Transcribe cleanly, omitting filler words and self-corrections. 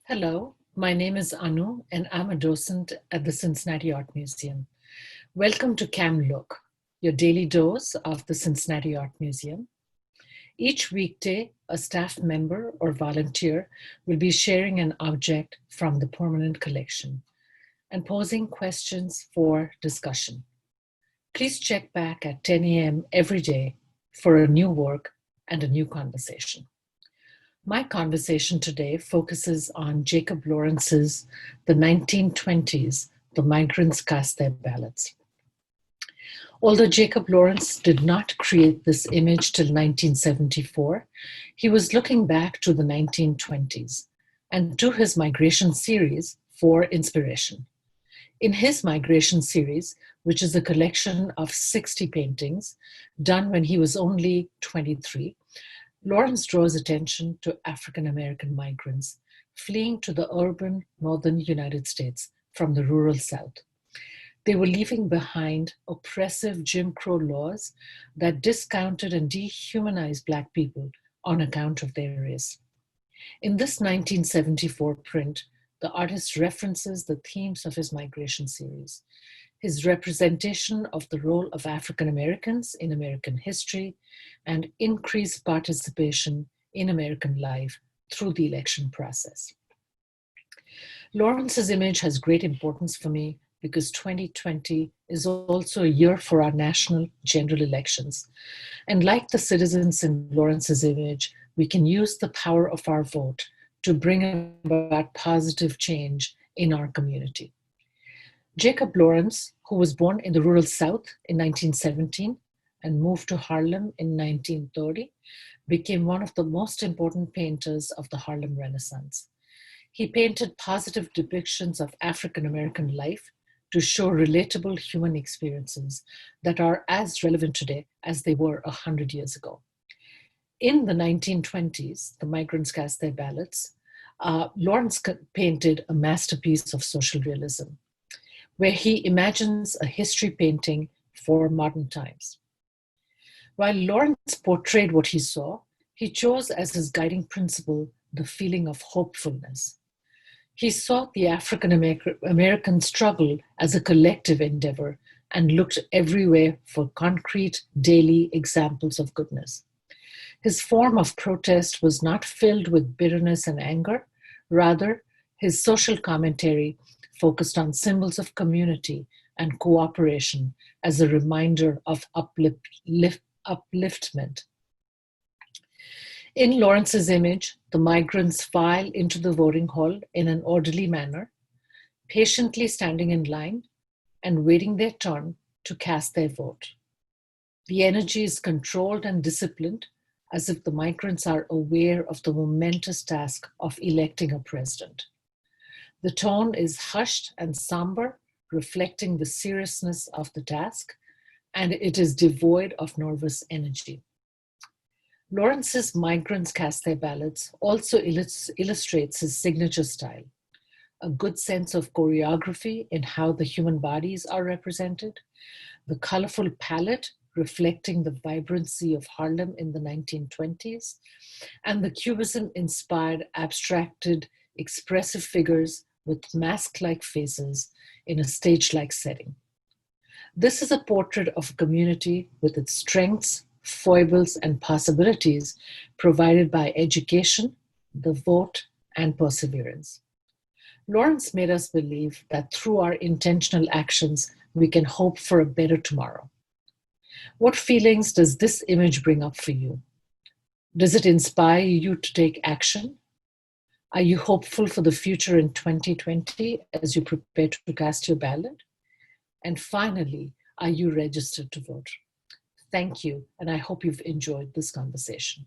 Hello, my name is Anu, and I'm a docent at the Cincinnati Art Museum. Welcome to Cam Look, your daily dose of the Cincinnati Art Museum. Each weekday, a staff member or volunteer will be sharing an object from the permanent collection and posing questions for discussion. Please check back at 10 a.m. every day for a new work and a new conversation. My conversation today focuses on Jacob Lawrence's The 1920s, The Migrants Cast Their Ballots. Although Jacob Lawrence did not create this image till 1974, he was looking back to the 1920s and to his migration series for inspiration. In his migration series, which is a collection of 60 paintings done when he was only 23, Lawrence draws attention to African American migrants fleeing to the urban northern United States from the rural South. They were leaving behind oppressive Jim Crow laws that discounted and dehumanized Black people on account of their race. In this 1974 print, the artist references the themes of his migration series, his representation of the role of African Americans in American history, and increased participation in American life through the election process. Lawrence's image has great importance for me because 2020 is also a year for our national general elections. And like the citizens in Lawrence's image, we can use the power of our vote to bring about positive change in our community. Jacob Lawrence, who was born in the rural South in 1917 and moved to Harlem in 1930, became one of the most important painters of the Harlem Renaissance. He painted positive depictions of African American life to show relatable human experiences that are as relevant today as they were 100 years ago. In the 1920s, The Migrants Cast Their Ballots, Lawrence painted a masterpiece of social realism, where he imagines a history painting for modern times. While Lawrence portrayed what he saw, he chose as his guiding principle the feeling of hopefulness. He saw the African American struggle as a collective endeavor and looked everywhere for concrete, daily examples of goodness. His form of protest was not filled with bitterness and anger. Rather, his social commentary focused on symbols of community and cooperation as a reminder of upliftment. In Lawrence's image, the migrants file into the voting hall in an orderly manner, patiently standing in line and waiting their turn to cast their vote. The energy is controlled and disciplined, as if the migrants are aware of the momentous task of electing a president. The tone is hushed and somber, reflecting the seriousness of the task, and it is devoid of nervous energy. Lawrence's Migrants Cast Their Ballots also illustrates his signature style, a good sense of choreography in how the human bodies are represented, the colorful palette reflecting the vibrancy of Harlem in the 1920s, and the Cubism-inspired abstracted expressive figures with mask-like faces in a stage-like setting. This is a portrait of a community with its strengths, foibles, and possibilities provided by education, the vote, and perseverance. Lawrence made us believe that through our intentional actions, we can hope for a better tomorrow. What feelings does this image bring up for you? Does it inspire you to take action? Are you hopeful for the future in 2020 as you prepare to cast your ballot? And finally, are you registered to vote? Thank you, and I hope you've enjoyed this conversation.